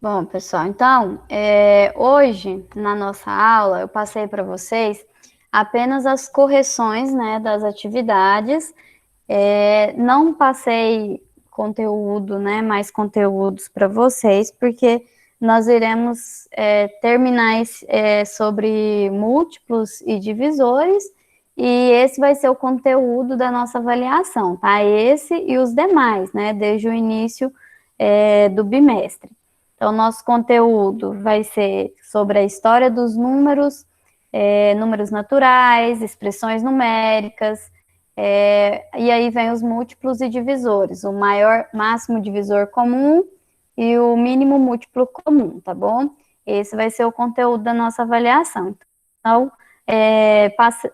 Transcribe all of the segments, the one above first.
Bom, pessoal, então, hoje, na nossa aula, eu passei para vocês apenas as correções, né, das atividades. Não passei conteúdo, né, mais conteúdos para vocês, porque nós iremos terminar sobre múltiplos e divisores, e esse vai ser o conteúdo da nossa avaliação, tá? Esse e os demais, né, desde o início do bimestre. Então, nosso conteúdo vai ser sobre a história dos números, números naturais, expressões numéricas, e aí vem os múltiplos e divisores, o maior máximo divisor comum e o mínimo múltiplo comum, tá bom? Esse vai ser o conteúdo da nossa avaliação. Então,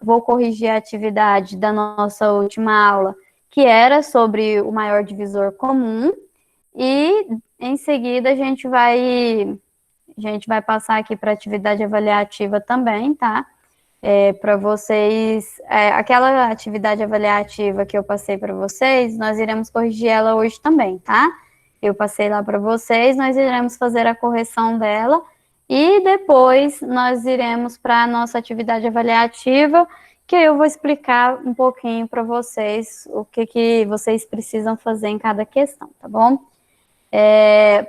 vou corrigir a atividade da nossa última aula, que era sobre o maior divisor comum, e em seguida a gente vai passar aqui para a atividade avaliativa também, tá? Para vocês, aquela atividade avaliativa que eu passei para vocês, nós iremos corrigir ela hoje também, tá? Eu passei lá para vocês, nós iremos fazer a correção dela e depois nós iremos para a nossa atividade avaliativa, que eu vou explicar um pouquinho para vocês o que vocês precisam fazer em cada questão, tá bom?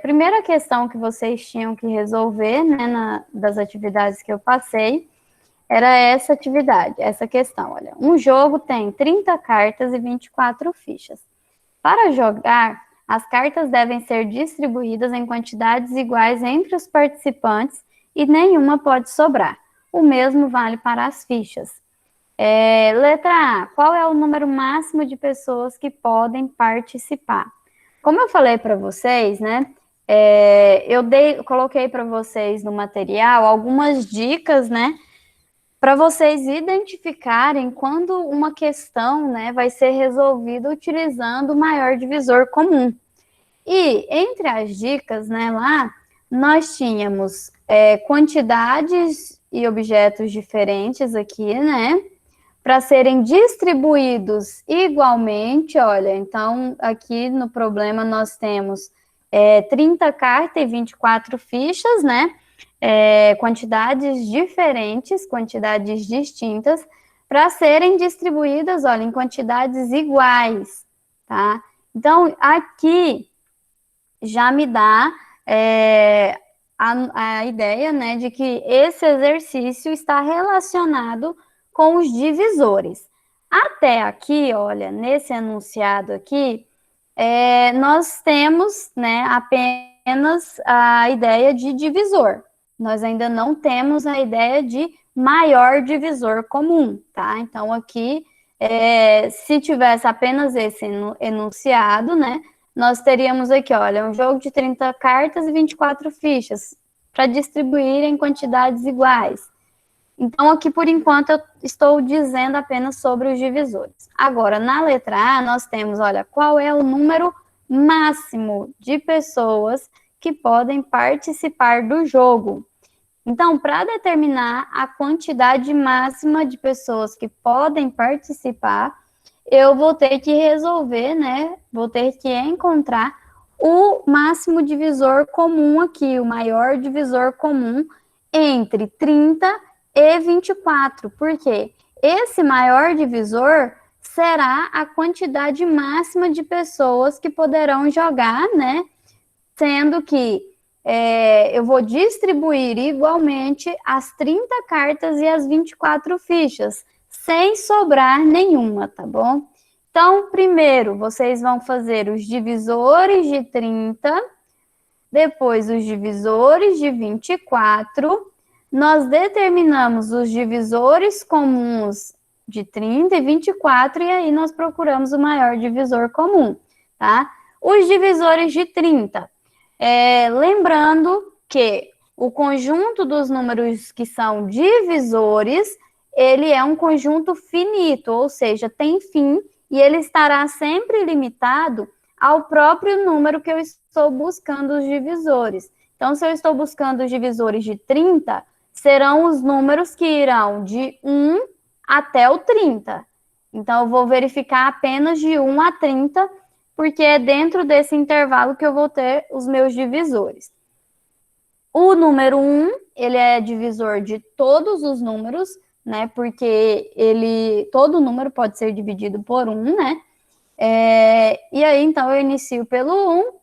Primeira questão que vocês tinham que resolver, né, das atividades que eu passei, era essa atividade, essa questão, olha. Um jogo tem 30 cartas e 24 fichas. Para jogar, as cartas devem ser distribuídas em quantidades iguais entre os participantes e nenhuma pode sobrar. O mesmo vale para as fichas. Letra A, qual é o número máximo de pessoas que podem participar? Como eu falei para vocês, né, eu coloquei para vocês no material algumas dicas, né, para vocês identificarem quando uma questão, né, vai ser resolvida utilizando o maior divisor comum. E entre as dicas, né, lá, nós tínhamos quantidades e objetos diferentes aqui, né, para serem distribuídos igualmente, olha, então aqui no problema nós temos 30 cartas e 24 fichas, né, quantidades diferentes, quantidades distintas, para serem distribuídas, olha, em quantidades iguais, tá? Então, aqui já me dá a ideia, né, de que esse exercício está relacionado com os divisores. Até aqui, olha, nesse enunciado aqui, nós temos, né, apenas a ideia de divisor. Nós ainda não temos a ideia de maior divisor comum, tá? Então, aqui, se tivesse apenas esse enunciado, né, nós teríamos aqui, olha, um jogo de 30 cartas e 24 fichas, para distribuir em quantidades iguais. Então, aqui, por enquanto, eu estou dizendo apenas sobre os divisores. Agora, na letra A, nós temos, olha, qual é o número máximo de pessoas que podem participar do jogo. Então, para determinar a quantidade máxima de pessoas que podem participar, eu vou ter que resolver, né? Vou ter que encontrar o máximo divisor comum aqui, o maior divisor comum entre 30 e 24, porque esse maior divisor será a quantidade máxima de pessoas que poderão jogar, né? Sendo que eu vou distribuir igualmente as 30 cartas e as 24 fichas, sem sobrar nenhuma, tá bom? Então, primeiro, vocês vão fazer os divisores de 30, depois os divisores de 24, nós determinamos os divisores comuns de 30 e 24, e aí nós procuramos o maior divisor comum, tá? Os divisores de 30. Lembrando que o conjunto dos números que são divisores, ele é um conjunto finito, ou seja, tem fim, e ele estará sempre limitado ao próprio número que eu estou buscando os divisores. Então, se eu estou buscando os divisores de 30, serão os números que irão de 1 até o 30. Então, eu vou verificar apenas de 1 a 30, porque é dentro desse intervalo que eu vou ter os meus divisores. O número 1, ele é divisor de todos os números, né? Porque todo número pode ser dividido por 1, né? E aí, então, eu inicio pelo 1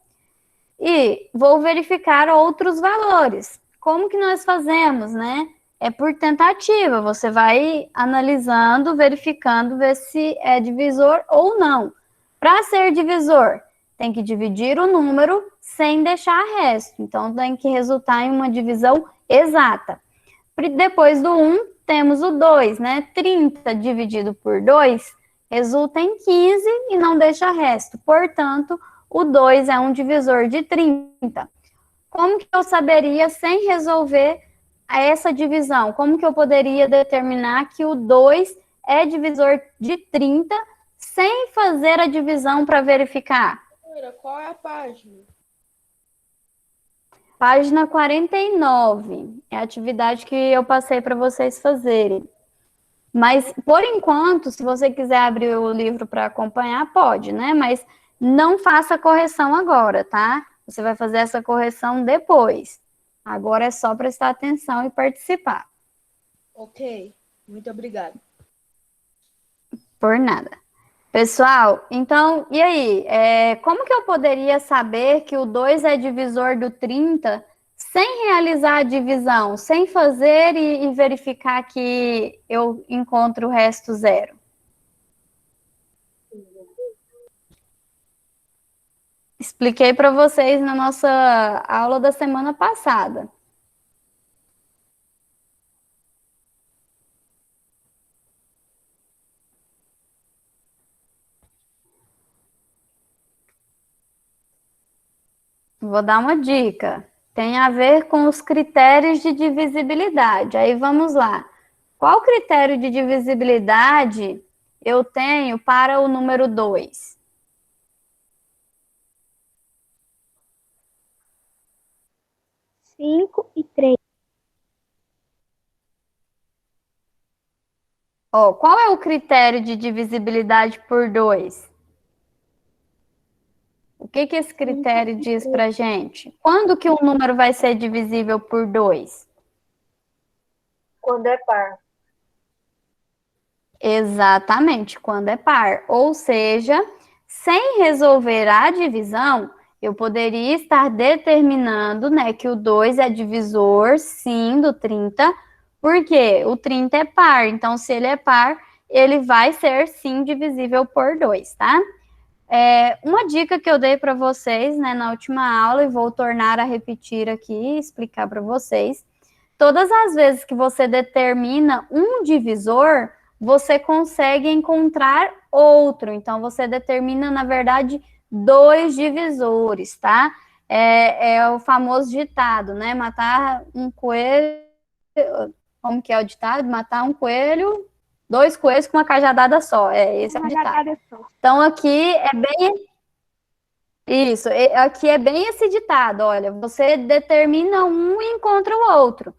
e vou verificar outros valores. Como que nós fazemos, né? É por tentativa, você vai analisando, verificando, ver se é divisor ou não. Para ser divisor, tem que dividir o número sem deixar resto. Então, tem que resultar em uma divisão exata. Depois do 1, temos o 2, né? 30 dividido por 2 resulta em 15 e não deixa resto. Portanto, o 2 é um divisor de 30. Como que eu saberia, sem resolver essa divisão, como que eu poderia determinar que o 2 é divisor de 30 sem fazer a divisão para verificar? Qual é a página? Página 49. É a atividade que eu passei para vocês fazerem. Mas, por enquanto, se você quiser abrir o livro para acompanhar, pode, né? Mas não faça correção agora, tá? Você vai fazer essa correção depois. Agora é só prestar atenção e participar. Ok, muito obrigada. Por nada. Pessoal, então, e aí? Como que eu poderia saber que o 2 é divisor do 30 sem realizar a divisão, sem fazer e verificar que eu encontro o resto zero? Expliquei para vocês na nossa aula da semana passada. Vou dar uma dica. Tem a ver com os critérios de divisibilidade. Aí vamos lá. Qual critério de divisibilidade eu tenho para o número 2? Cinco e 3. Qual é o critério de divisibilidade por 2? O que esse critério diz para gente? Quando que um número vai ser divisível por 2? Quando é par. Exatamente, quando é par. Ou seja, sem resolver a divisão, eu poderia estar determinando, né, que o 2 é divisor, sim, do 30, porque o 30 é par. Então, se ele é par, ele vai ser, sim, divisível por 2, tá? Uma dica que eu dei para vocês, né, na última aula, e vou tornar a repetir aqui e explicar para vocês. Todas as vezes que você determina um divisor, você consegue encontrar outro. Então, você determina, na verdade, 2 divisores, tá? É o famoso ditado, né? Matar um coelho... Como que é o ditado? Matar um coelho... 2 coelhos com uma cajadada só. Esse é o ditado. Então, aqui é bem... Isso, aqui é bem esse ditado. Olha, você determina um e encontra o outro.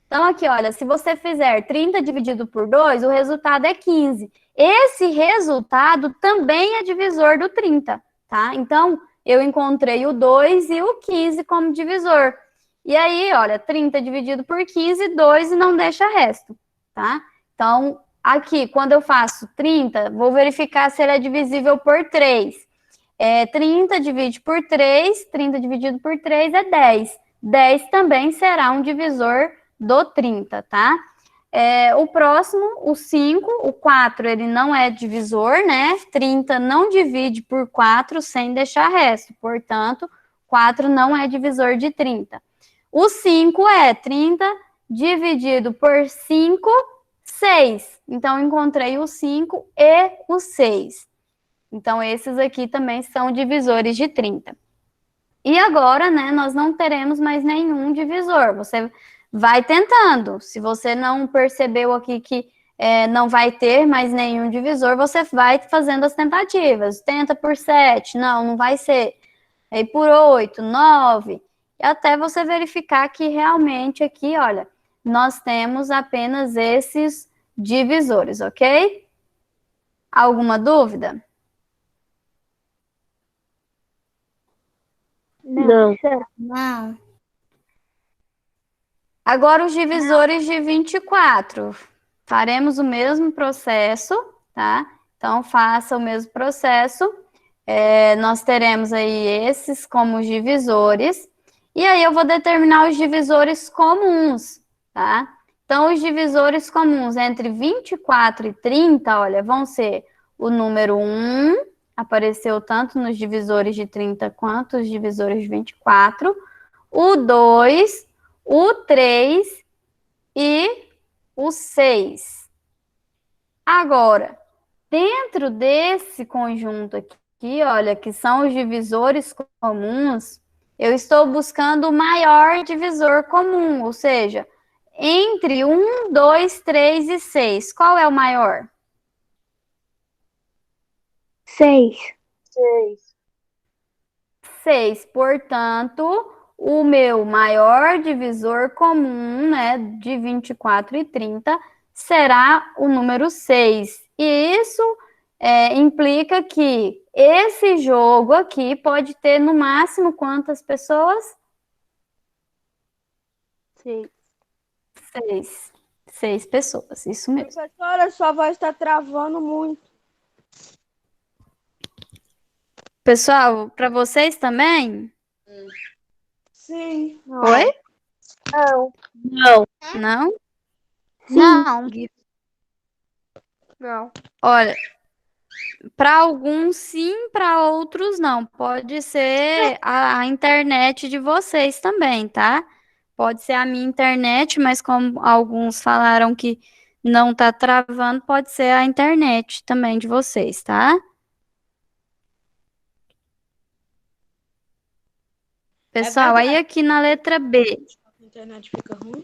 Então, aqui, olha, se você fizer 30 dividido por 2, o resultado é 15. Esse resultado também é divisor do 30, tá? Então, eu encontrei o 2 e o 15 como divisor. E aí, olha, 30 dividido por 15, 2 e não deixa resto, tá? Então, aqui, quando eu faço 30, vou verificar se ele é divisível por 3. 30 divide por 3, 30 dividido por 3 é 10. 10 também será um divisor do 30, tá? O próximo, o 5, o 4, ele não é divisor, né? 30 não divide por 4 sem deixar resto, portanto, 4 não é divisor de 30. O 5 é 30 dividido por 5, 6. Então, encontrei o 5 e o 6. Então, esses aqui também são divisores de 30. E agora, né, nós não teremos mais nenhum divisor. Você vai tentando. Se você não percebeu aqui que não vai ter mais nenhum divisor, você vai fazendo as tentativas. Tenta por 7, não vai ser. Aí por 8, 9, e até você verificar que realmente aqui, olha, nós temos apenas esses divisores, ok? Alguma dúvida? Não. Não. Agora os divisores de 24. Faremos o mesmo processo, tá? Então, faça o mesmo processo. Nós teremos aí esses como os divisores. E aí eu vou determinar os divisores comuns, tá? Então, os divisores comuns entre 24 e 30, olha, vão ser o número 1, apareceu tanto nos divisores de 30 quanto os divisores de 24, o 2, o 3 e o 6. Agora, dentro desse conjunto aqui, olha, que são os divisores comuns, eu estou buscando o maior divisor comum, ou seja, entre 1, 2, 3 e 6. Qual é o maior? 6. 6. Portanto, o meu maior divisor comum, né, de 24 e 30, será o número 6. E isso implica que esse jogo aqui pode ter no máximo quantas pessoas? 6. 6. 6 pessoas, isso mesmo. Professora, sua voz está travando muito. Pessoal, para vocês também? Sim. Oi? Não. Não. Não? Sim. Não. Não. Olha, para alguns sim, para outros não. Pode ser a internet de vocês também, tá? Pode ser a minha internet, mas como alguns falaram que não tá travando, pode ser a internet também de vocês, tá? Pessoal, aí verdade. aqui na letra B. A internet fica ruim.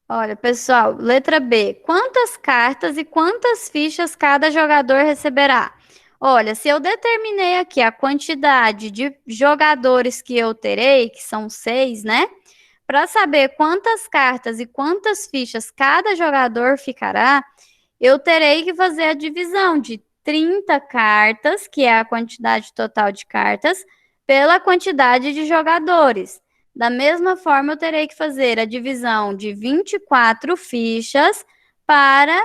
Olha, pessoal, letra B. Quantas cartas e quantas fichas cada jogador receberá? Olha, se eu determinei aqui a quantidade de jogadores que eu terei, que são 6, né? Para saber quantas cartas e quantas fichas cada jogador ficará, eu terei que fazer a divisão de 30 cartas, que é a quantidade total de cartas, pela quantidade de jogadores. Da mesma forma, eu terei que fazer a divisão de 24 fichas para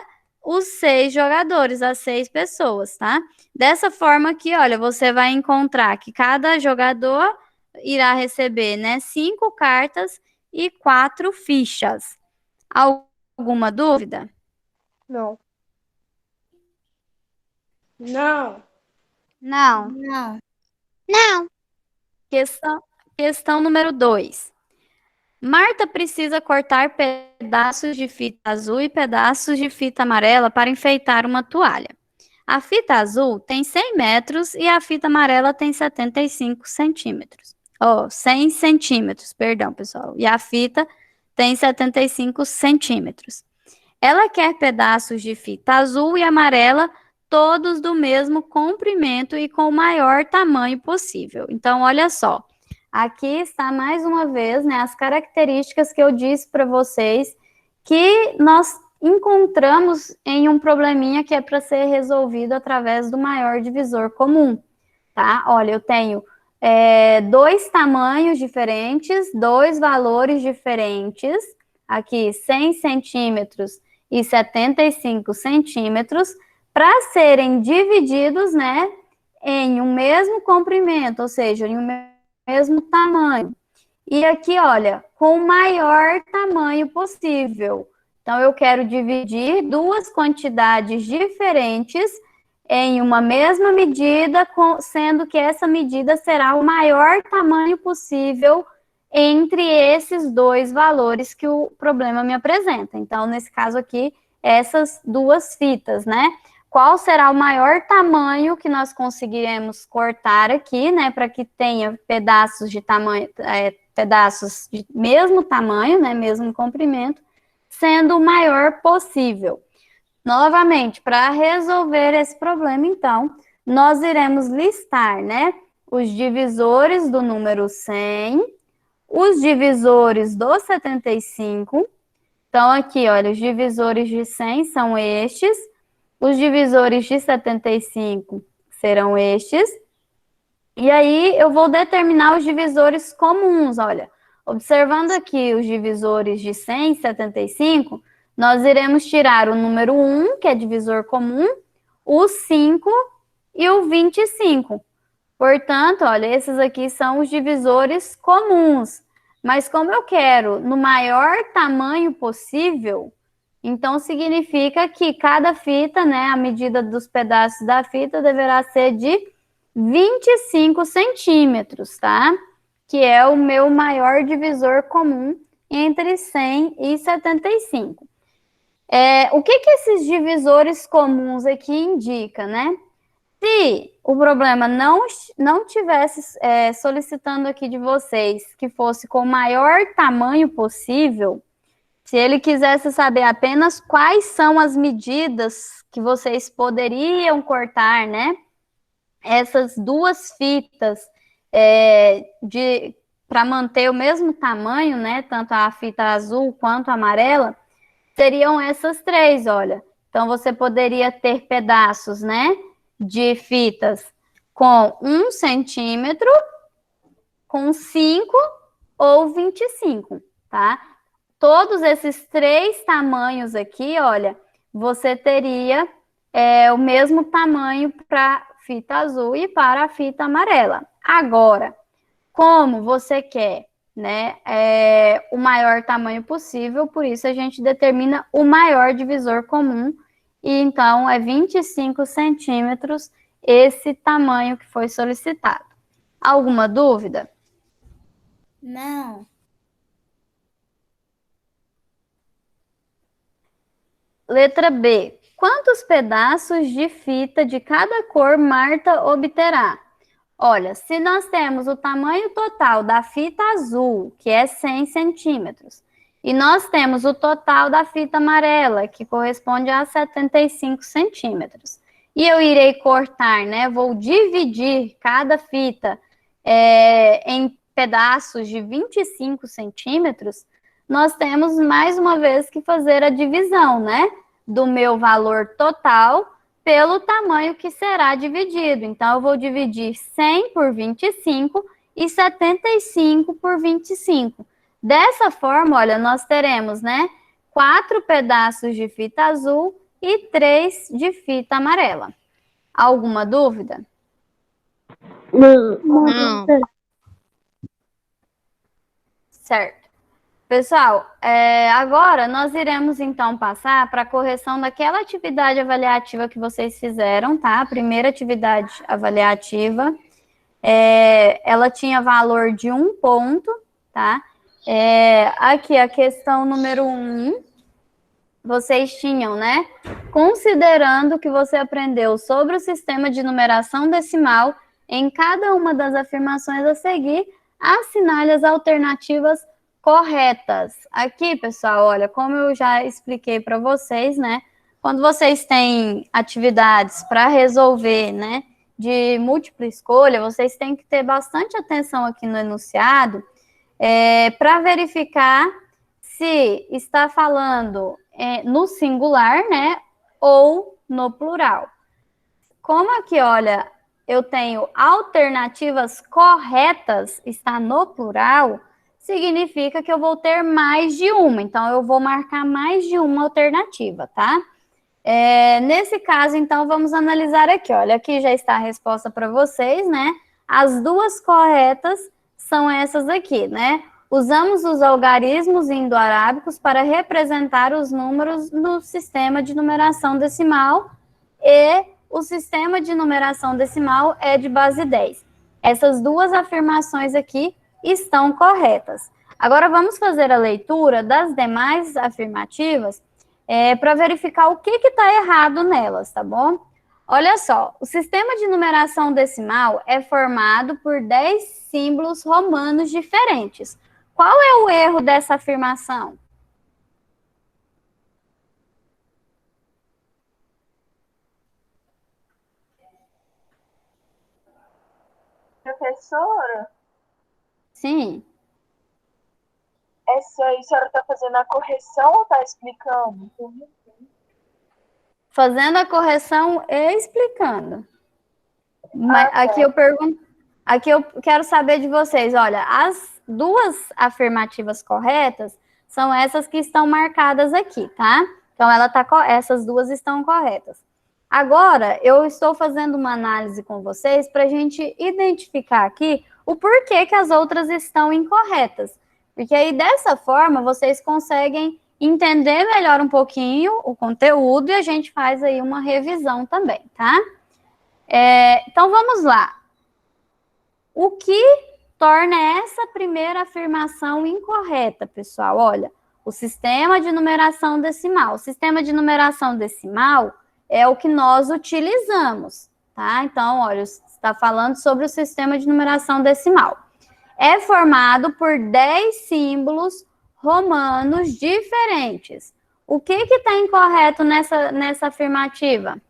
os 6 jogadores, as 6 pessoas, tá? Dessa forma aqui, olha, você vai encontrar que cada jogador irá receber, né, 5 cartas e 4 fichas. Alguma dúvida? Não. Não. Não. Não. Não. Questão número 2. Marta precisa cortar pedaços de fita azul e pedaços de fita amarela para enfeitar uma toalha. A fita azul tem 100 metros e a fita amarela tem 75 centímetros. 100 centímetros, perdão, pessoal. E a fita tem 75 centímetros. Ela quer pedaços de fita azul e amarela, todos do mesmo comprimento e com o maior tamanho possível. Então, olha só. Aqui está mais uma vez, né, as características que eu disse para vocês que nós encontramos em um probleminha que é para ser resolvido através do maior divisor comum, tá? Olha, eu tenho 2 tamanhos diferentes, 2 valores diferentes, aqui 100 centímetros e 75 centímetros, para serem divididos, né, em um mesmo comprimento, ou seja, em um mesmo tamanho. E aqui, olha, com o maior tamanho possível. Então, eu quero dividir 2 quantidades diferentes em uma mesma medida, sendo que essa medida será o maior tamanho possível entre esses 2 valores que o problema me apresenta. Então, nesse caso aqui, essas 2 fitas, né? Qual será o maior tamanho que nós conseguiremos cortar aqui, né, para que tenha pedaços de tamanho, pedaços de mesmo tamanho, né, mesmo comprimento, sendo o maior possível. Novamente, para resolver esse problema, então, nós iremos listar, né, os divisores do número 100, os divisores do 75. Então, aqui, olha, os divisores de 100 são estes. Os divisores de 75 serão estes. E aí eu vou determinar os divisores comuns, olha. Observando aqui os divisores de 100 e 75, nós iremos tirar o número 1, que é divisor comum, o 5 e o 25. Portanto, olha, esses aqui são os divisores comuns. Mas como eu quero no maior tamanho possível, então significa que cada fita, né, a medida dos pedaços da fita deverá ser de 25 centímetros, tá? Que é o meu maior divisor comum entre 100 e 75. O que esses divisores comuns aqui indicam, né? Se o problema não tivesse solicitando aqui de vocês que fosse com o maior tamanho possível, se ele quisesse saber apenas quais são as medidas que vocês poderiam cortar, né? Essas duas fitas para manter o mesmo tamanho, né? Tanto a fita azul quanto a amarela, seriam essas três, olha. Então, você poderia ter pedaços, né? De fitas com 1 centímetro, com 5 ou 25, tá? Todos esses três tamanhos aqui, olha, você teria o mesmo tamanho para fita azul e para a fita amarela. Agora, como você quer, né, o maior tamanho possível, por isso a gente determina o maior divisor comum, e então é 25 centímetros esse tamanho que foi solicitado. Alguma dúvida? Não. Letra B. Quantos pedaços de fita de cada cor Marta obterá? Olha, se nós temos o tamanho total da fita azul, que é 100 centímetros, e nós temos o total da fita amarela, que corresponde a 75 centímetros, e eu irei cortar, né? Vou dividir cada fita em pedaços de 25 centímetros, nós temos mais uma vez que fazer a divisão, né? Do meu valor total pelo tamanho que será dividido. Então, eu vou dividir 100 por 25 e 75 por 25. Dessa forma, olha, nós teremos, né, 4 pedaços de fita azul e 3 de fita amarela. Alguma dúvida? Não. Certo. Pessoal, agora nós iremos então passar para a correção daquela atividade avaliativa que vocês fizeram, tá? A primeira atividade avaliativa, ela tinha valor de 1 ponto, tá? Aqui a questão número 1, vocês tinham, né? Considerando que você aprendeu sobre o sistema de numeração decimal, em cada uma das afirmações a seguir, assinale as alternativas corretas. Aqui, pessoal, olha, como eu já expliquei para vocês, né? Quando vocês têm atividades para resolver, né, de múltipla escolha, vocês têm que ter bastante atenção aqui no enunciado, para verificar se está falando no singular, né, ou no plural. Como aqui, olha, eu tenho alternativas corretas, está no plural, significa que eu vou ter mais de uma. Então, eu vou marcar mais de uma alternativa, tá? Nesse caso, então, vamos analisar aqui. Olha, aqui já está a resposta para vocês, né? As duas corretas são essas aqui, né? Usamos os algarismos indo-arábicos para representar os números no sistema de numeração decimal e o sistema de numeração decimal é de base 10. Essas duas afirmações aqui estão corretas. Agora, vamos fazer a leitura das demais afirmativas para verificar o que está errado nelas, tá bom? Olha só, o sistema de numeração decimal é formado por 10 símbolos romanos diferentes. Qual é o erro dessa afirmação? Professora, Sim. essa aí a senhora está fazendo a correção ou está explicando? Fazendo a correção e explicando. Mas, tá. aqui eu pergunto. Aqui eu quero saber de vocês, olha, as duas afirmativas corretas são essas que estão marcadas aqui, tá? Então, essas duas estão corretas. Agora, eu estou fazendo uma análise com vocês para a gente identificar aqui o porquê que as outras estão incorretas. Porque aí, dessa forma, vocês conseguem entender melhor um pouquinho o conteúdo e a gente faz aí uma revisão também, tá? Então, vamos lá. O que torna essa primeira afirmação incorreta, pessoal? Olha, o sistema de numeração decimal. O sistema de numeração decimal é o que nós utilizamos, tá? Então, olha, está falando sobre o sistema de numeração decimal. É formado por 10 símbolos romanos diferentes. O que está incorreto nessa afirmativa?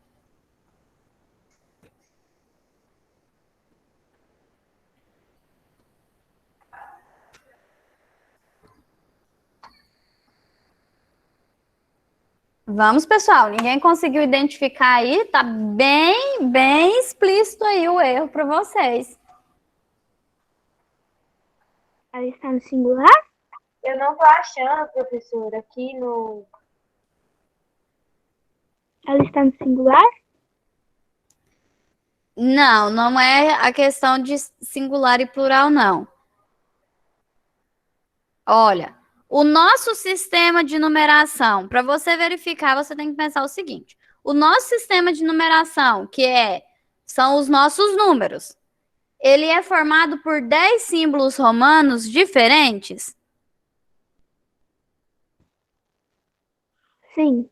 Vamos, pessoal. Ninguém conseguiu identificar aí? Tá bem explícito aí o erro para vocês. Ela está no singular? Eu não tô achando, professora, aqui no. Ela está no singular? Não, não é a questão de singular e plural, não. Olha, o nosso sistema de numeração, para você verificar, você tem que pensar o seguinte: o nosso sistema de numeração, são os nossos números, ele é formado por 10 símbolos romanos diferentes? Sim.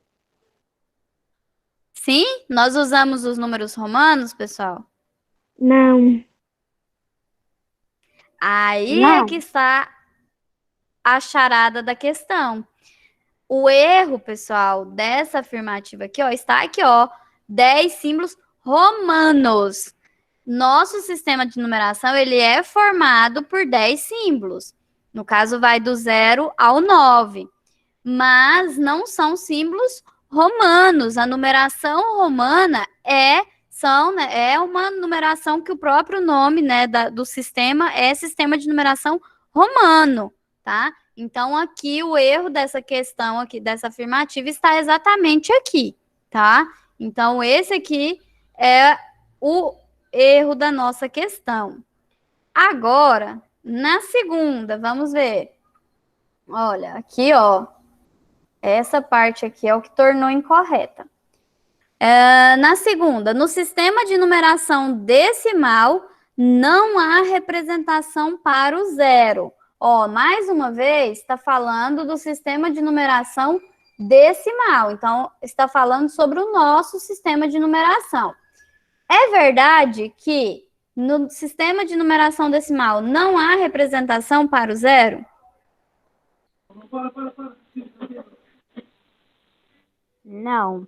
Sim? Nós usamos os números romanos, pessoal? Não. Aí Não. é que está a charada da questão. O erro, pessoal, dessa afirmativa aqui, ó, está aqui, ó, 10 símbolos romanos. Nosso sistema de numeração, ele é formado por 10 símbolos. No caso, vai do 0 ao 9. Mas não são símbolos romanos. A numeração romana é uma numeração que o próprio nome, né, do sistema é sistema de numeração romano, tá? Então, aqui, o erro dessa questão aqui, dessa afirmativa, está exatamente aqui, tá? Então, esse aqui é o erro da nossa questão. Agora, na segunda, vamos ver. Olha, aqui, ó. Essa parte aqui é o que tornou incorreta. Na segunda, no sistema de numeração decimal, não há representação para o zero. Ó, mais uma vez, está falando do sistema de numeração decimal. Então, está falando sobre o nosso sistema de numeração. É verdade que no sistema de numeração decimal não há representação para o zero? Não.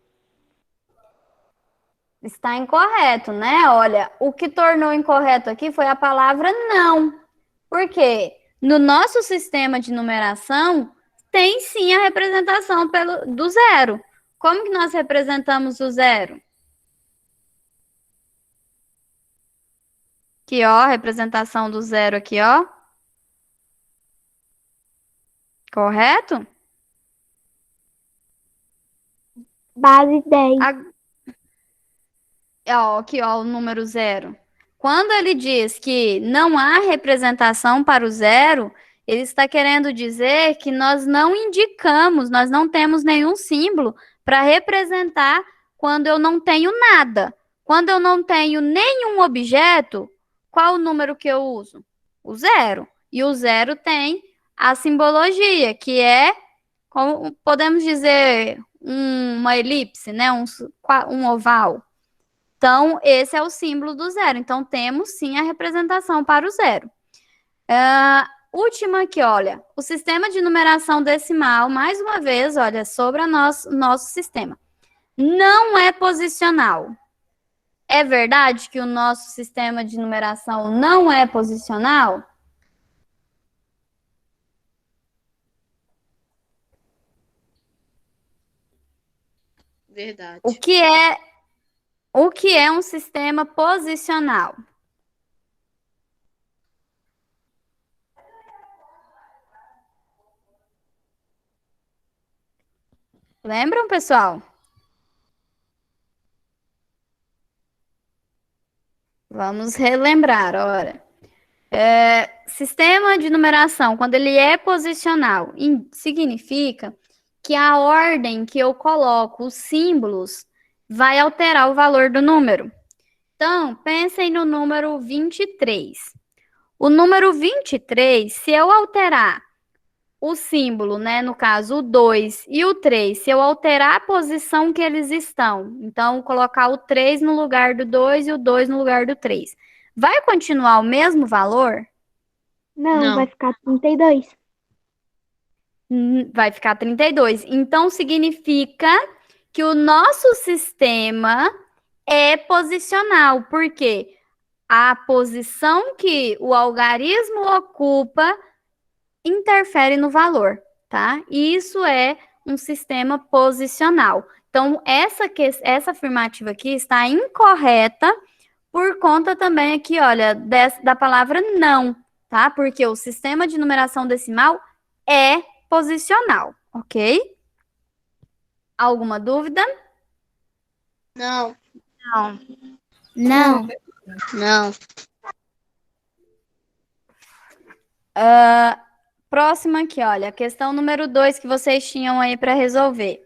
Está incorreto, né? Olha, o que tornou incorreto aqui foi a palavra não. Por quê? No nosso sistema de numeração, tem sim a representação do zero. Como que nós representamos o zero? Aqui, ó, representação do zero aqui, ó. Correto? Base 10. Ó, aqui, ó, o número zero. Quando ele diz que não há representação para o zero, ele está querendo dizer que nós não indicamos, nós não temos nenhum símbolo para representar quando eu não tenho nada. Quando eu não tenho nenhum objeto, qual o número que eu uso? O zero. E o zero tem a simbologia, que é, como podemos dizer, uma elipse, né? Um oval. Então, esse é o símbolo do zero. Então, temos sim a representação para o zero. Última aqui, olha. O sistema de numeração decimal, mais uma vez, olha, sobre o nosso sistema. Não é posicional. É verdade que o nosso sistema de numeração não é posicional? Verdade. O que é um sistema posicional? Lembram, pessoal? Vamos relembrar, ora. Sistema de numeração, quando ele é posicional, significa que a ordem que eu coloco os símbolos vai alterar o valor do número. Então, pensem no número 23. O número 23, se eu alterar o símbolo, né, no caso o 2 e o 3, se eu alterar a posição que eles estão, então colocar o 3 no lugar do 2 e o 2 no lugar do 3, vai continuar o mesmo valor? Não, vai ficar 32. Vai ficar 32. Então, significa que o nosso sistema é posicional, porque a posição que o algarismo ocupa interfere no valor, tá? E isso é um sistema posicional. Então, essa afirmativa aqui está incorreta por conta também aqui, olha, da palavra não, tá? Porque o sistema de numeração decimal é posicional, ok? Alguma dúvida? Não. Não. Não. Não. Próxima aqui, olha, a questão número 2 que vocês tinham aí para resolver.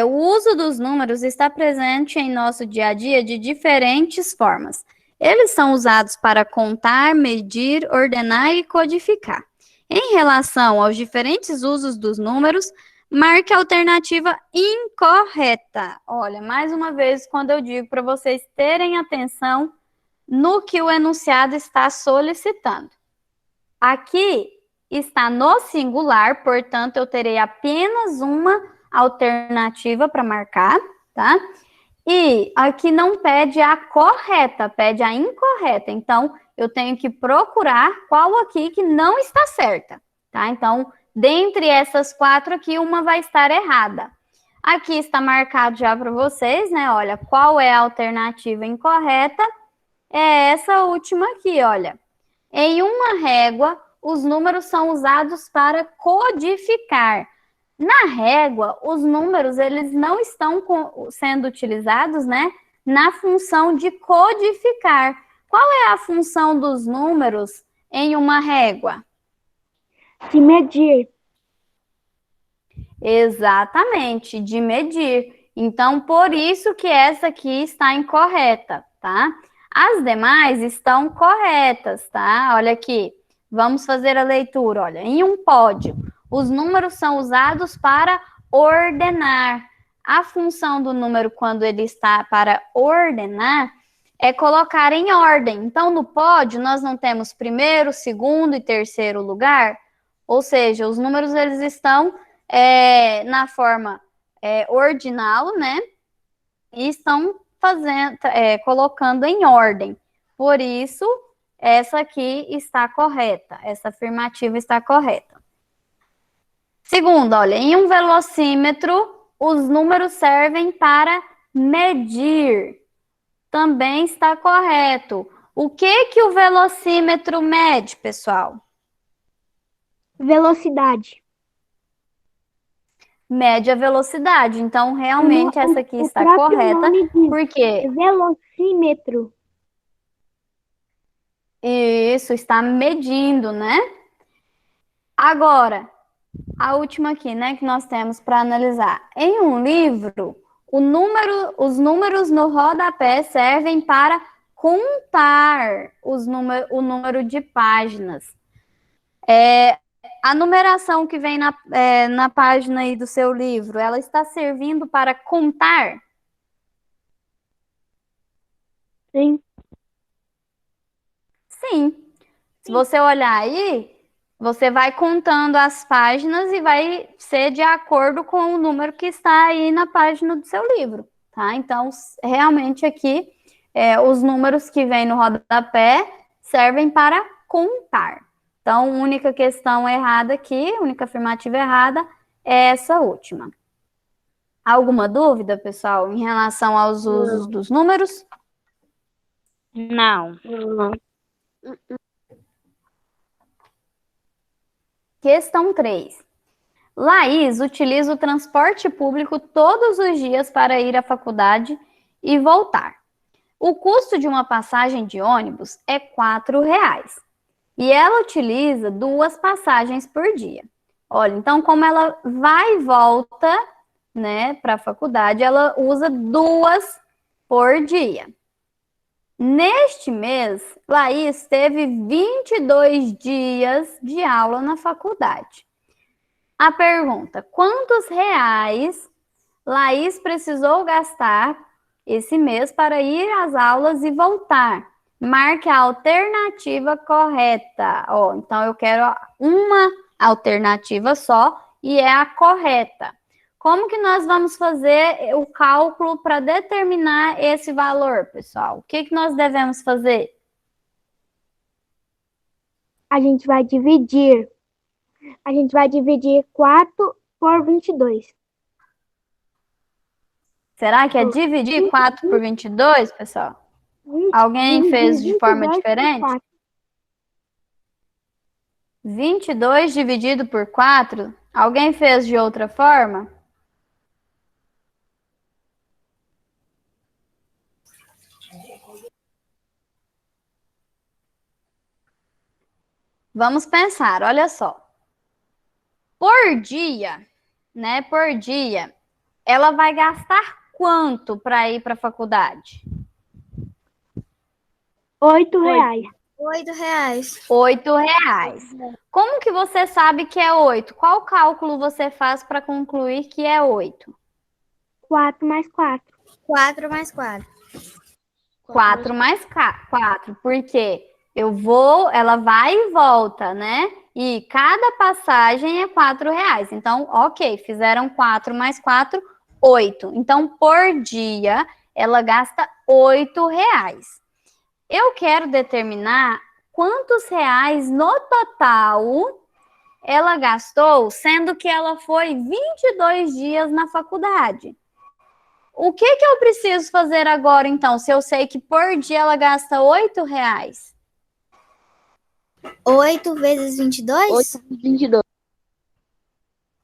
O uso dos números está presente em nosso dia a dia de diferentes formas. Eles são usados para contar, medir, ordenar e codificar. Em relação aos diferentes usos dos números, marque a alternativa incorreta. Olha, mais uma vez, quando eu digo para vocês terem atenção no que o enunciado está solicitando. Aqui está no singular, portanto, eu terei apenas uma alternativa para marcar, tá? E aqui não pede a correta, pede a incorreta. Então, eu tenho que procurar qual aqui que não está certa, tá? Então, dentre essas 4 aqui, uma vai estar errada. Aqui está marcado já para vocês, né? Olha, qual é a alternativa incorreta? É essa última aqui, olha. Em uma régua, os números são usados para codificar. Na régua, os números eles não estão sendo utilizados, né, na função de codificar. Qual é a função dos números em uma régua? De medir. Exatamente, de medir. Então, por isso que essa aqui está incorreta, tá? As demais estão corretas, tá? Olha aqui, vamos fazer a leitura. Olha, em um pódio, os números são usados para ordenar. A função do número, quando ele está para ordenar, é colocar em ordem. Então, no pódio, nós não temos primeiro, segundo e terceiro lugar, ou seja, os números eles estão na forma ordinal, né? E estão colocando em ordem. Por isso, essa aqui está correta. Essa afirmativa está correta. Segundo, olha, em um velocímetro, os números servem para medir. Também está correto. O que o velocímetro mede, pessoal? Velocidade. Mede a velocidade. Então, realmente, essa aqui está próprio correta. nome diz Porque velocímetro. isso está medindo, né? Agora, a última aqui, né, que nós temos para analisar. Em um livro, os números no rodapé servem para contar o número de páginas. A numeração que vem na página aí do seu livro, ela está servindo para contar? Sim. Sim. Se você olhar aí, você vai contando as páginas e vai ser de acordo com o número que está aí na página do seu livro, tá? Então, realmente aqui, os números que vêm no rodapé servem para contar. Então, única questão errada aqui, única afirmativa errada é essa última. Alguma dúvida, pessoal, em relação aos usos dos números? Não. Questão 3. Laís utiliza o transporte público todos os dias para ir à faculdade e voltar. O custo de uma passagem de ônibus é R$ 4. E ela utiliza 2 passagens por dia. Olha, então como ela vai e volta, né, para a faculdade, ela usa 2 por dia. Neste mês, Laís teve 22 dias de aula na faculdade. A pergunta: quantos reais Laís precisou gastar esse mês para ir às aulas e voltar? Marque a alternativa correta. Então eu quero uma alternativa só e é a correta. Como que nós vamos fazer o cálculo para determinar esse valor, pessoal? O que nós devemos fazer? A gente vai dividir 4 por 22. Será que é dividir 4 por 22, pessoal? Alguém fez de forma diferente? 22 dividido por 4? Alguém fez de outra forma? Vamos pensar, olha só. Por dia, né? Por dia, ela vai gastar quanto para ir para a faculdade? R$ 8. R$ 8. R$ 8. Como que você sabe que é 8? Qual cálculo você faz para concluir que é 8? 4 mais 4. 4 mais 4. 4 mais 4, porque ela vai e volta, né? E cada passagem é R$ 4. Então, ok, fizeram 4 mais 4, 8. Então, por dia, ela gasta R$ 8. Eu quero determinar quantos reais no total ela gastou, sendo que ela foi 22 dias na faculdade. O que eu preciso fazer agora, então, se eu sei que por dia ela gasta R$ 8? 8 vezes 22? 8 vezes 22.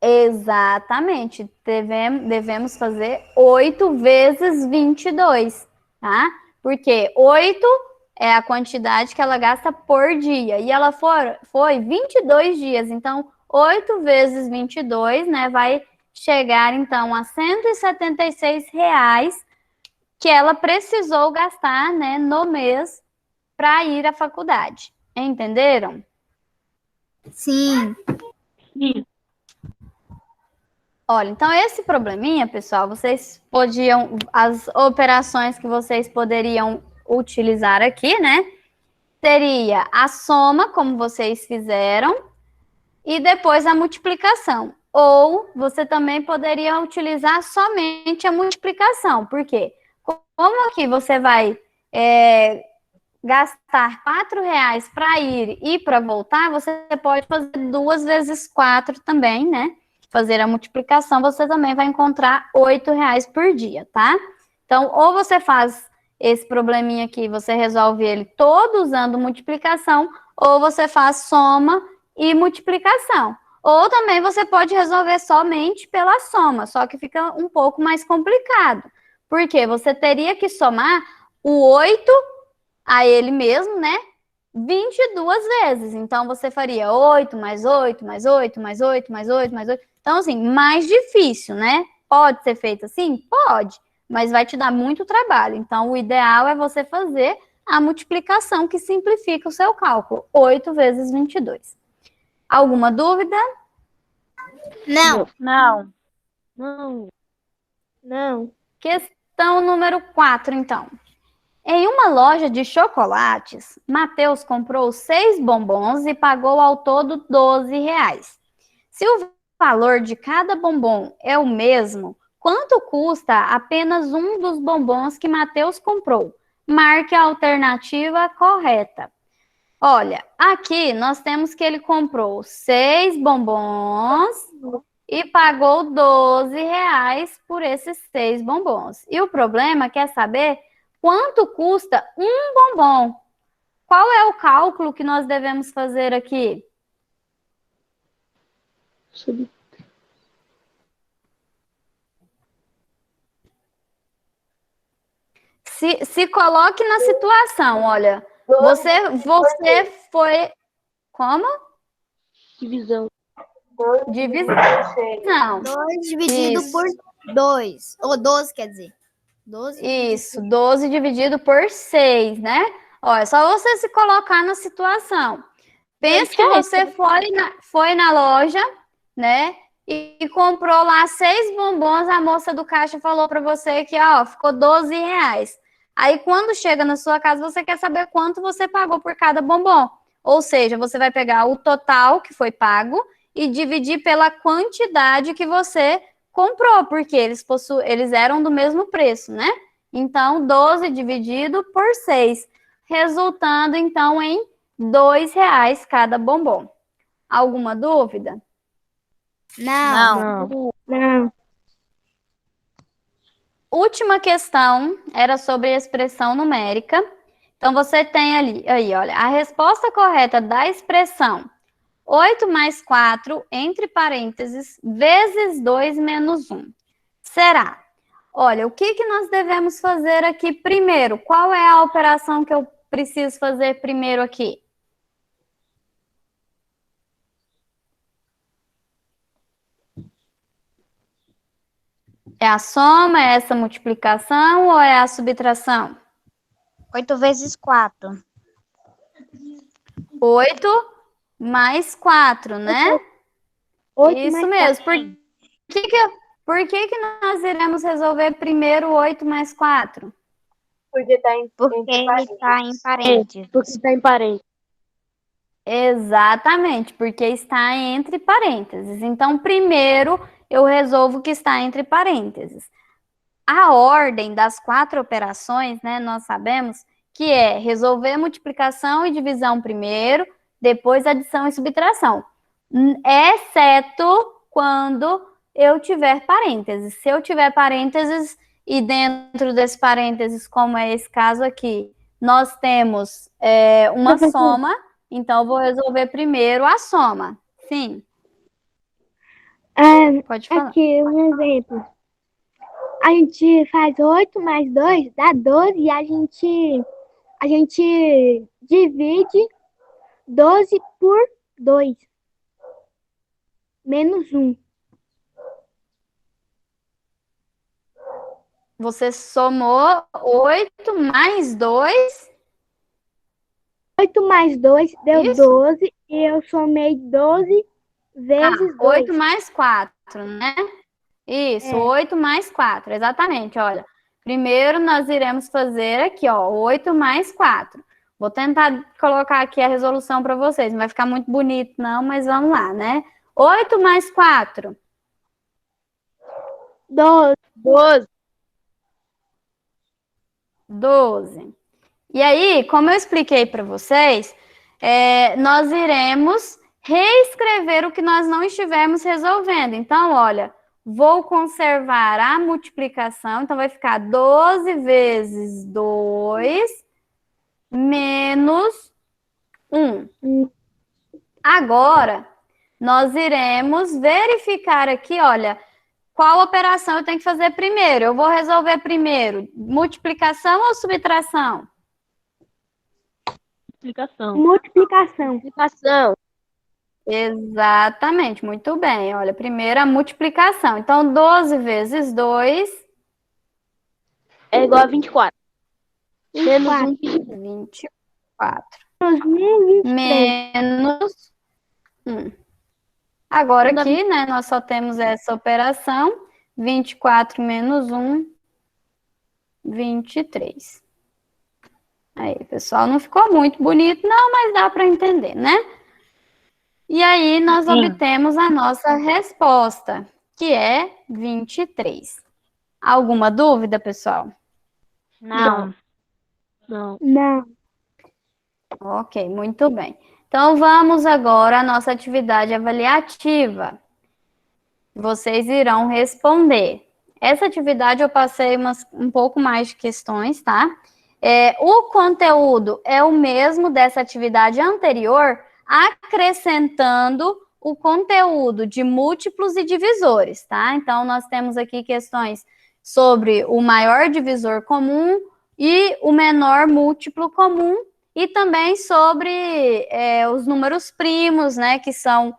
Exatamente. Devemos fazer 8 vezes 22, tá? Porque 8 é a quantidade que ela gasta por dia. E ela foi 22 dias. Então, 8 vezes 22, né, vai chegar, então, a R$ 176 que ela precisou gastar, né, no mês para ir à faculdade. Entenderam? Sim. Olha, então esse probleminha, pessoal, as operações que vocês poderiam utilizar aqui, né? Seria a soma, como vocês fizeram, e depois a multiplicação. Ou você também poderia utilizar somente a multiplicação. Por quê? Como aqui você vai gastar R$ 4 para ir e para voltar, você pode fazer 2 vezes 4 também, né? Fazer a multiplicação, você também vai encontrar R$ 8 por dia, tá? Então, ou você faz esse probleminha aqui, você resolve ele todo usando multiplicação, ou você faz soma e multiplicação. Ou também você pode resolver somente pela soma, só que fica um pouco mais complicado. Porque você teria que somar o 8 a ele mesmo, né? 22 vezes. Então, você faria 8 mais 8, mais 8, mais 8, mais 8, mais 8. Então, assim, mais difícil, né? Pode ser feito assim? Pode, mas vai te dar muito trabalho. Então, o ideal é você fazer a multiplicação que simplifica o seu cálculo. 8 vezes 22. Alguma dúvida? Não. Não. Questão número 4, então. Em uma loja de chocolates, Matheus comprou 6 bombons e pagou ao todo R$ 12. Se o valor de cada bombom é o mesmo, quanto custa apenas um dos bombons que Matheus comprou? Marque a alternativa correta. Olha, aqui nós temos que ele comprou 6 bombons e pagou R$ 12 por esses 6 bombons. E o problema quer saber quanto custa um bombom. Qual é o cálculo que nós devemos fazer aqui? Se coloque na situação, olha. Você foi... Como? Divisão. 2 Divisão. por 6. Não. 2 dividido Isso. por 2. Ou 12, quer dizer. 12 Isso, 12 dividido por 6, né? Ó, é só você se colocar na situação. Pensa que você foi na loja, né? E comprou lá 6 bombons, a moça do caixa falou para você que, ó, ficou 12 reais. Aí, quando chega na sua casa, você quer saber quanto você pagou por cada bombom. Ou seja, você vai pegar o total que foi pago e dividir pela quantidade que você comprou, porque eles eram do mesmo preço, né? Então, 12 dividido por 6, resultando, então, em R$ 2 cada bombom. Alguma dúvida? Não. Não. Última questão era sobre expressão numérica. Então, você tem aí, olha, a resposta correta da expressão 8 mais 4, entre parênteses, vezes 2 menos 1. Será? Olha, o que nós devemos fazer aqui primeiro? Qual é a operação que eu preciso fazer primeiro aqui? É a soma, é essa multiplicação ou é a subtração? 8 vezes 4. 8 mais 4, né? 8 Isso mais mesmo. Por que nós iremos resolver primeiro 8 mais 4? Porque tá em Porque entre ele parênteses. está em parênteses. Porque está em parênteses. Exatamente, porque está entre parênteses. Então, primeiro eu resolvo que está entre parênteses. A ordem das 4 operações, né, nós sabemos que é resolver multiplicação e divisão primeiro, depois adição e subtração. Exceto quando eu tiver parênteses. Se eu tiver parênteses e dentro desse parênteses, como é esse caso aqui, nós temos uma soma, então eu vou resolver primeiro a soma. Sim, pode falar. Aqui, um exemplo. A gente faz 8 mais 2 dá 12 e a gente divide 12 por 2. Menos 1. Você somou 8 mais 2. 8 mais 2 deu Isso? 12 e eu somei 12 vezes 2. 8 mais 4, né? Isso, É. 8 mais 4, exatamente, olha. Primeiro nós iremos fazer aqui, ó, 8 mais 4. Vou tentar colocar aqui a resolução para vocês, não vai ficar muito bonito não, mas vamos lá, né? 8 mais 4. 12. 12. E aí, como eu expliquei para vocês, nós iremos reescrever o que nós não estivermos resolvendo. Então, olha, vou conservar a multiplicação, então vai ficar 12 vezes 2 menos 1. Agora, nós iremos verificar aqui, olha, qual operação eu tenho que fazer primeiro. Eu vou resolver primeiro multiplicação ou subtração? Multiplicação. Exatamente, muito bem. Olha, primeiro a multiplicação. Então, 12 vezes 2... É igual a 24. Menos 1. 24. Menos 1, 23. Menos 1. Agora aqui, né, nós só temos essa operação. 24 menos 1, 23. Aí, pessoal, não ficou muito bonito, não, mas dá para entender, né? E aí, nós obtemos a nossa resposta, que é 23. Alguma dúvida, pessoal? Não. Não. Ok, muito bem. Então, vamos agora à nossa atividade avaliativa. Vocês irão responder. Essa atividade eu passei um pouco mais de questões, tá? O conteúdo é o mesmo dessa atividade anterior, acrescentando o conteúdo de múltiplos e divisores, tá? Então, nós temos aqui questões sobre o maior divisor comum, e o menor múltiplo comum, e também sobre os números primos, né, que são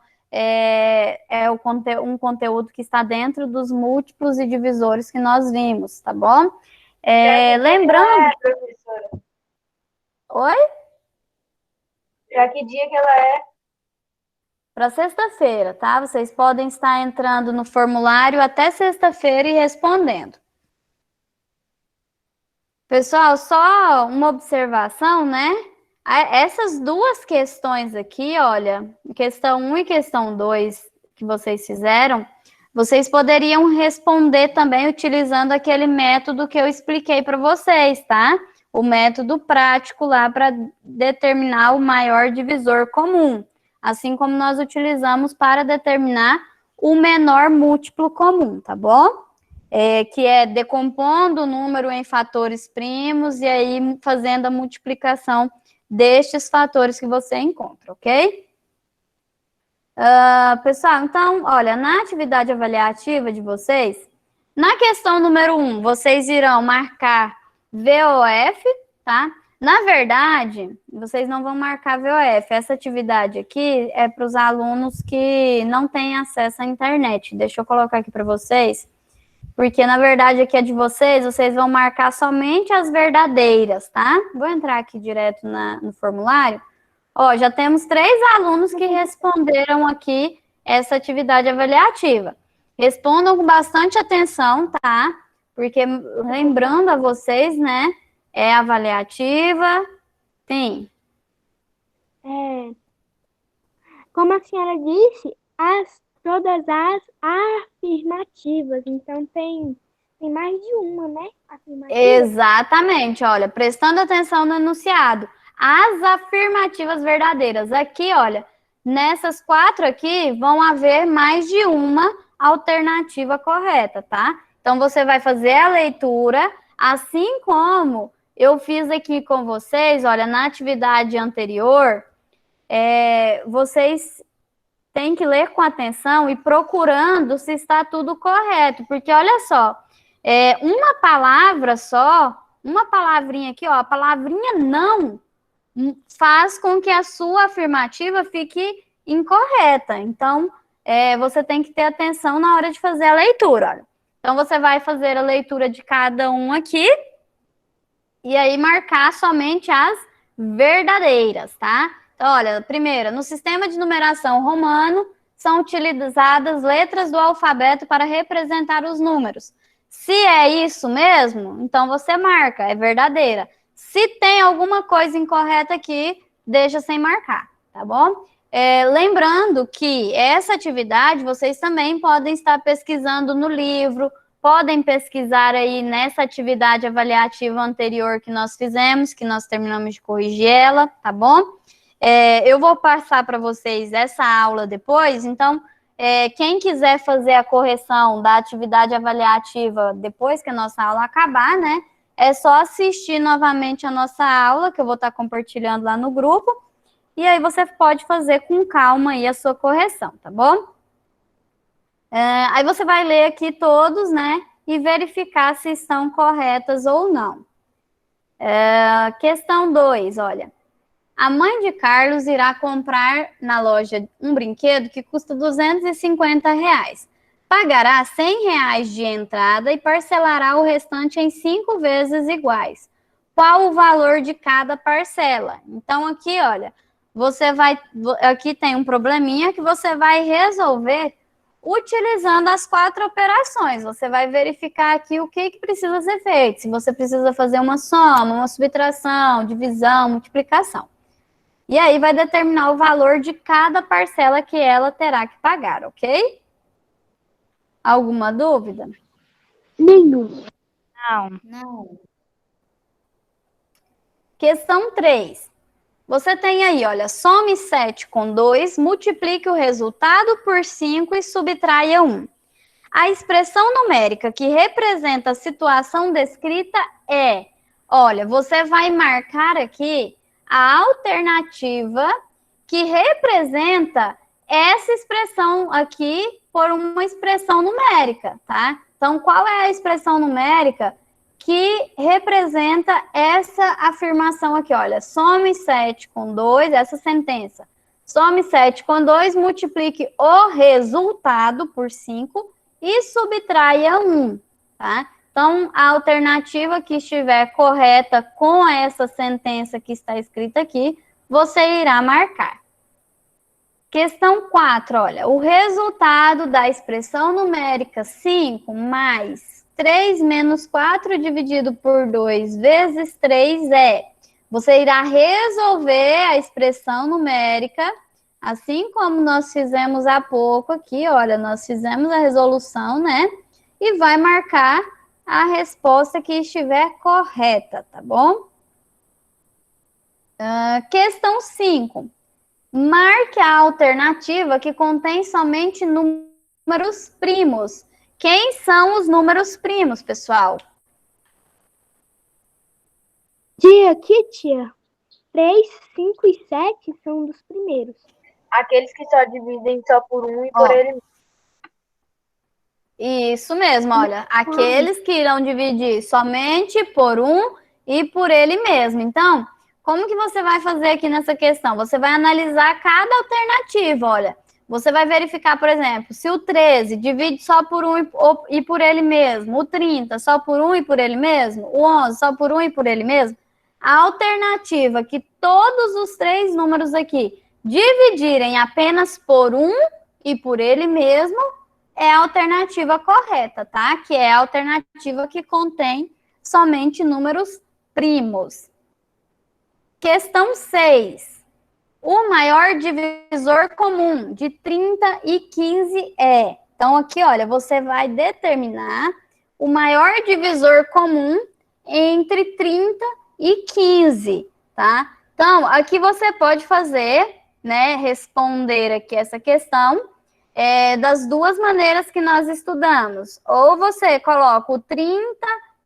um conteúdo que está dentro dos múltiplos e divisores que nós vimos, tá bom? Lembrando... professora? Oi? Pra que dia que ela é? Para sexta-feira, tá? Vocês podem estar entrando no formulário até sexta-feira e respondendo. Pessoal, só uma observação, né? Essas duas questões aqui, olha, questão 1 e questão 2 que vocês fizeram, vocês poderiam responder também utilizando aquele método que eu expliquei para vocês, tá? O método prático lá para determinar o maior divisor comum, assim como nós utilizamos para determinar o menor múltiplo comum, tá bom? Que é decompondo o número em fatores primos e aí fazendo a multiplicação destes fatores que você encontra, ok? Pessoal, então, olha, na atividade avaliativa de vocês, na questão número 1, vocês irão marcar VOF, tá? Na verdade, vocês não vão marcar VOF. Essa atividade aqui é para os alunos que não têm acesso à internet. Deixa eu colocar aqui para vocês, porque na verdade aqui é de vocês, vocês vão marcar somente as verdadeiras, tá? Vou entrar aqui direto no formulário. Ó, já temos 3 alunos que responderam aqui essa atividade avaliativa. Respondam com bastante atenção, tá? Porque, lembrando a vocês, né, é avaliativa, sim. Como a senhora disse, todas as afirmativas. Então, tem mais de uma, né? Afirmativa. Exatamente, olha, prestando atenção no enunciado. As afirmativas verdadeiras. Aqui, olha, nessas 4 aqui, vão haver mais de uma alternativa correta, tá? Então, você vai fazer a leitura, assim como eu fiz aqui com vocês, olha, na atividade anterior, vocês têm que ler com atenção e procurando se está tudo correto, porque olha só, uma palavra só, uma palavrinha aqui, ó, a palavrinha não faz com que a sua afirmativa fique incorreta. Então, você tem que ter atenção na hora de fazer a leitura. Olha. Então, você vai fazer a leitura de cada um aqui e aí marcar somente as verdadeiras, tá? Então, olha, primeira, no sistema de numeração romano, são utilizadas letras do alfabeto para representar os números. Se é isso mesmo, então você marca, é verdadeira. Se tem alguma coisa incorreta aqui, deixa sem marcar, tá bom? Lembrando que essa atividade vocês também podem estar pesquisando no livro, podem pesquisar aí nessa atividade avaliativa anterior que nós fizemos, que nós terminamos de corrigir ela, tá bom? Eu vou passar para vocês essa aula depois, então, quem quiser fazer a correção da atividade avaliativa depois que a nossa aula acabar, né? É só assistir novamente a nossa aula, que eu vou estar compartilhando lá no grupo, e aí você pode fazer com calma aí a sua correção, tá bom? Aí você vai ler aqui todos, né, e verificar se estão corretas ou não. Questão 2, olha. A mãe de Carlos irá comprar na loja um brinquedo que custa R$250. Pagará R$100 de entrada e parcelará o restante em 5 vezes iguais. Qual o valor de cada parcela? Então, aqui, olha, aqui tem um probleminha que você vai resolver utilizando as 4 operações. Você vai verificar aqui o que precisa ser feito. Se você precisa fazer uma soma, uma subtração, divisão, multiplicação. E aí vai determinar o valor de cada parcela que ela terá que pagar, ok? Alguma dúvida? Nenhuma. Não. Questão 3. Você tem aí, olha, some 7 com 2, multiplique o resultado por 5 e subtraia 1. A expressão numérica que representa a situação descrita é, olha, você vai marcar aqui a alternativa que representa essa expressão aqui por uma expressão numérica, tá? Então, qual é a expressão numérica que representa essa afirmação aqui, olha, some 7 com 2, essa sentença. Some 7 com 2, multiplique o resultado por 5 e subtraia 1, tá? Então, a alternativa que estiver correta com essa sentença que está escrita aqui, você irá marcar. Questão 4, olha, o resultado da expressão numérica 5 mais 3 menos 4 dividido por 2 vezes 3 é... Você irá resolver a expressão numérica, assim como nós fizemos há pouco aqui, olha, nós fizemos a resolução, né? E vai marcar a resposta que estiver correta, tá bom? Questão 5. Marque a alternativa que contém somente números primos. Quem são os números primos, pessoal? Aqui, tia. 3, 5 e 7 são dos primeiros. Aqueles que só dividem só por um e por ele mesmo. Isso mesmo, olha. Aqueles que irão dividir somente por um e por ele mesmo. Então, como que você vai fazer aqui nessa questão? Você vai analisar cada alternativa, olha. Você vai verificar, por exemplo, se o 13 divide só por um e por ele mesmo, o 30 só por um e por ele mesmo, o 11 só por um e por ele mesmo. A alternativa que todos os três números aqui dividirem apenas por um e por ele mesmo é a alternativa correta, tá? Que é a alternativa que contém somente números primos. Questão 6. O maior divisor comum de 30 e 15 é... Então, aqui, olha, você vai determinar o maior divisor comum entre 30 e 15, tá? Então, aqui você pode fazer, né, responder aqui essa questão das duas maneiras que nós estudamos. Ou você coloca o 30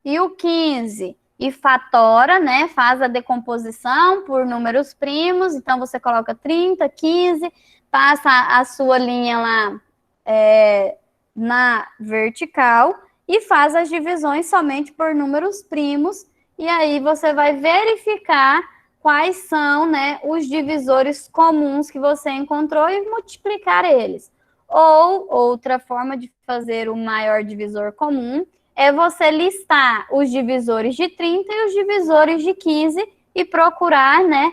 e o 15 e fatora, né, faz a decomposição por números primos. Então, você coloca 30, 15, passa a sua linha lá na vertical e faz as divisões somente por números primos. E aí você vai verificar quais são, né, os divisores comuns que você encontrou e multiplicar eles. Ou outra forma de fazer o maior divisor comum é você listar os divisores de 30 e os divisores de 15 e procurar, né,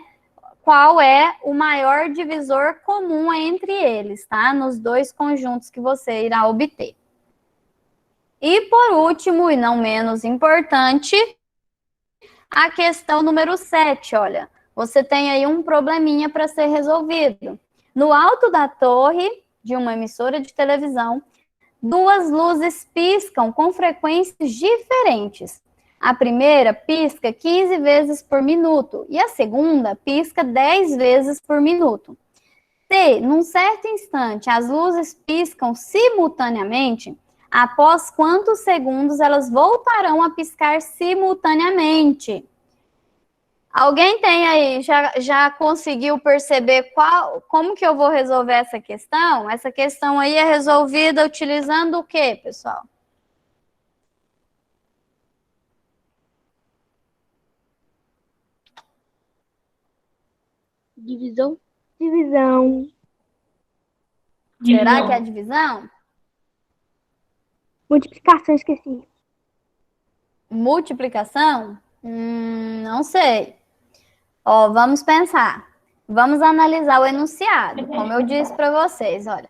qual é o maior divisor comum entre eles, tá? Nos dois conjuntos que você irá obter. E por último, e não menos importante, a questão número 7, olha, você tem aí um probleminha para ser resolvido. No alto da torre de uma emissora de televisão, duas luzes piscam com frequências diferentes. A primeira pisca 15 vezes por minuto e a segunda pisca 10 vezes por minuto. Se, num certo instante, as luzes piscam simultaneamente, após quantos segundos elas voltarão a piscar simultaneamente? Alguém tem aí, já conseguiu perceber como que eu vou resolver essa questão? Essa questão aí é resolvida utilizando o quê, pessoal? Divisão. Será que é a divisão? Multiplicação, esqueci. Multiplicação? Não sei. Ó, vamos pensar. Vamos analisar o enunciado, como eu disse para vocês, olha.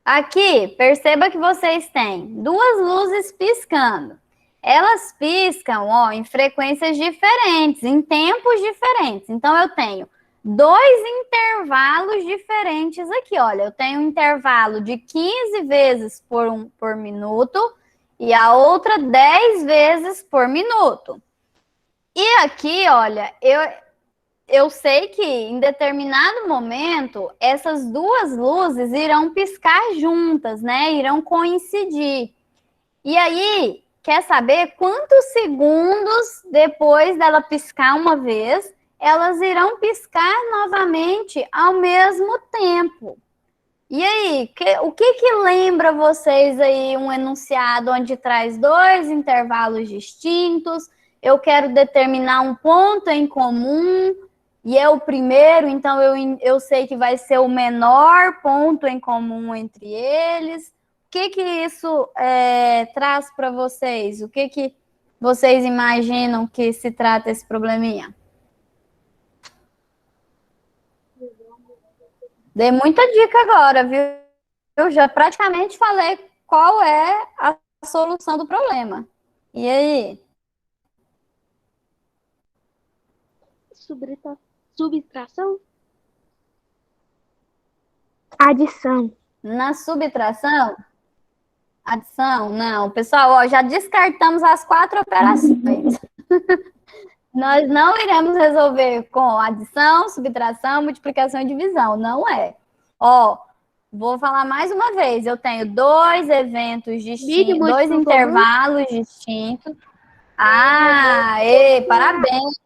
Aqui, perceba que vocês têm duas luzes piscando. Elas piscam, ó, em frequências diferentes, em tempos diferentes. Então, eu tenho dois intervalos diferentes aqui, olha. Eu tenho um intervalo de 15 vezes por minuto e a outra 10 vezes por minuto. E aqui, olha, eu sei que em determinado momento essas duas luzes irão piscar juntas, né? Irão coincidir. E aí, quer saber quantos segundos depois dela piscar uma vez, elas irão piscar novamente ao mesmo tempo? E aí, o que lembra vocês aí um enunciado onde traz dois intervalos distintos? Eu quero determinar um ponto em comum e é o primeiro, então eu sei que vai ser o menor ponto em comum entre eles. O que isso traz para vocês? O que vocês imaginam que se trata esse probleminha? Dei muita dica agora, viu? Eu já praticamente falei qual é a solução do problema. E aí? Subtração? Adição. Na subtração? Adição? Não. Pessoal, ó, já descartamos as 4 operações. Nós não iremos resolver com adição, subtração, multiplicação e divisão. Não é. Ó, vou falar mais uma vez. Eu tenho 2 eventos distintos, 2 intervalos distintos. Parabéns.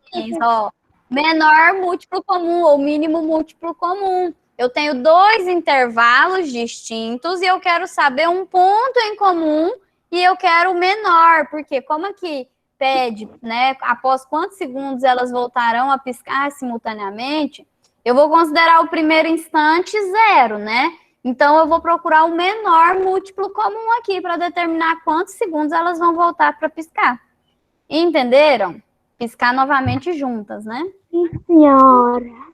Ó, menor múltiplo comum ou mínimo múltiplo comum. Eu tenho 2 intervalos distintos e eu quero saber um ponto em comum e eu quero o menor, porque como aqui pede, né, após quantos segundos elas voltarão a piscar simultaneamente, eu vou considerar o primeiro instante 0, né? Então, eu vou procurar o menor múltiplo comum aqui para determinar quantos segundos elas vão voltar para piscar. Entenderam? Piscar novamente juntas, né? Sim, senhora.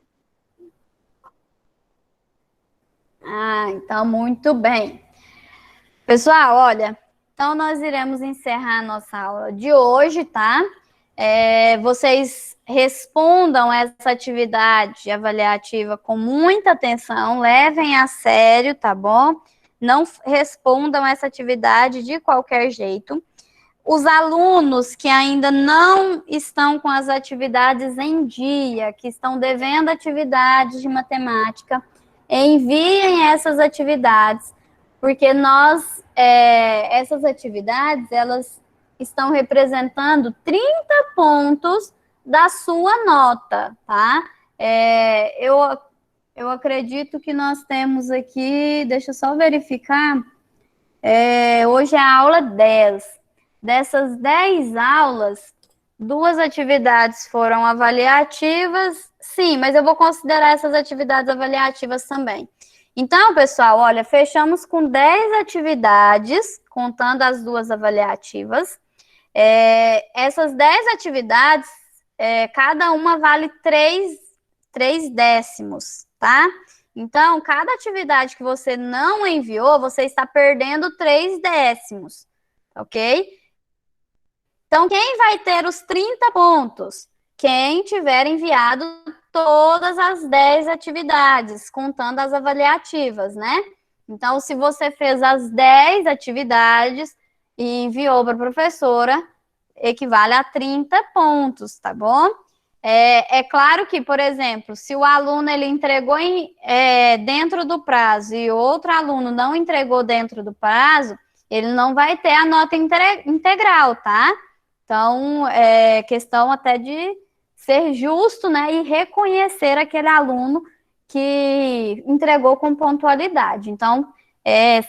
Então, muito bem. Pessoal, olha, então nós iremos encerrar a nossa aula de hoje, tá? Vocês respondam essa atividade avaliativa com muita atenção, levem a sério, tá bom? Não respondam essa atividade de qualquer jeito. Os alunos que ainda não estão com as atividades em dia, que estão devendo atividades de matemática, enviem essas atividades, porque essas atividades, elas estão representando 30 pontos da sua nota, tá? Eu acredito que nós temos aqui, deixa eu só verificar, hoje é a aula 10. Dessas 10 aulas, 2 atividades foram avaliativas, sim, mas eu vou considerar essas atividades avaliativas também. Então, pessoal, olha, fechamos com 10 atividades, contando as 2 avaliativas. Essas 10 atividades, cada uma vale 3 décimos, tá? Então, cada atividade que você não enviou, você está perdendo 3 décimos, ok? Então, quem vai ter os 30 pontos? Quem tiver enviado todas as 10 atividades, contando as avaliativas, né? Então, se você fez as 10 atividades e enviou para a professora, equivale a 30 pontos, tá bom? É claro que, por exemplo, se o aluno ele entregou dentro do prazo e outro aluno não entregou dentro do prazo, ele não vai ter a nota integral, tá? Então, é questão até de ser justo, né, e reconhecer aquele aluno que entregou com pontualidade. Então,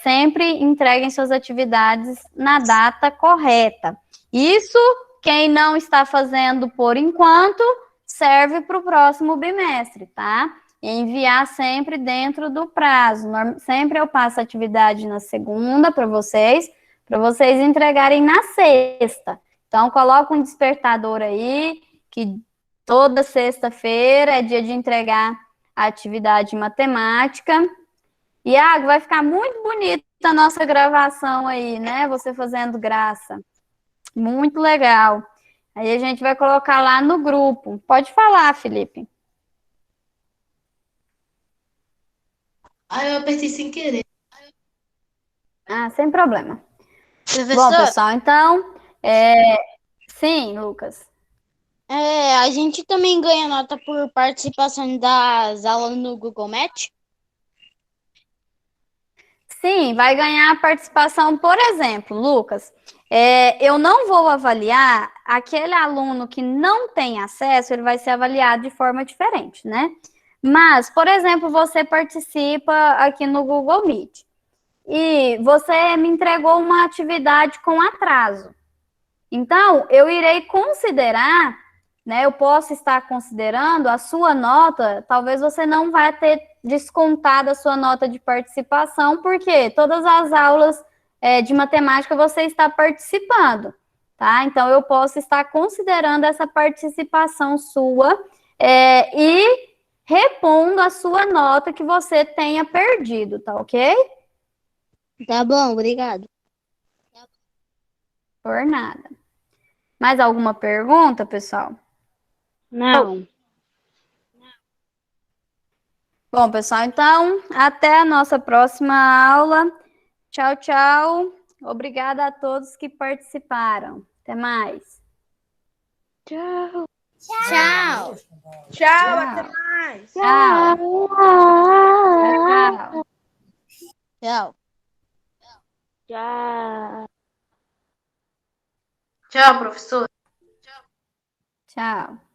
sempre entreguem suas atividades na data correta. Isso, quem não está fazendo por enquanto, serve para o próximo bimestre, tá? Enviar sempre dentro do prazo. Sempre eu passo a atividade na segunda para vocês entregarem na sexta. Então, coloca um despertador aí, que toda sexta-feira é dia de entregar a atividade de matemática. Iago, vai ficar muito bonita a nossa gravação aí, né? Você fazendo graça. Muito legal. Aí a gente vai colocar lá no grupo. Pode falar, Felipe. Eu apertei sem querer. Sem problema. Professor, Bom, pessoal, então... Sim, Lucas. a gente também ganha nota por participação das aulas no Google Meet? Sim, vai ganhar a participação, por exemplo, Lucas, eu não vou avaliar aquele aluno que não tem acesso, ele vai ser avaliado de forma diferente, né? Mas, por exemplo, você participa aqui no Google Meet e você me entregou uma atividade com atraso. Então, eu irei considerar, né? Eu posso estar considerando a sua nota, talvez você não vai ter descontado a sua nota de participação, porque todas as aulas de matemática você está participando, tá? Então, eu posso estar considerando essa participação sua e repondo a sua nota que você tenha perdido, tá ok? Tá bom, obrigado. Por nada. Mais alguma pergunta, pessoal? Não. Bom, pessoal, então, até a nossa próxima aula. Tchau, tchau. Obrigada a todos que participaram. Até mais. Tchau. Tchau. Tchau, até mais. Tchau. Tchau. Tchau. Tchau. Tchau, professor. Tchau.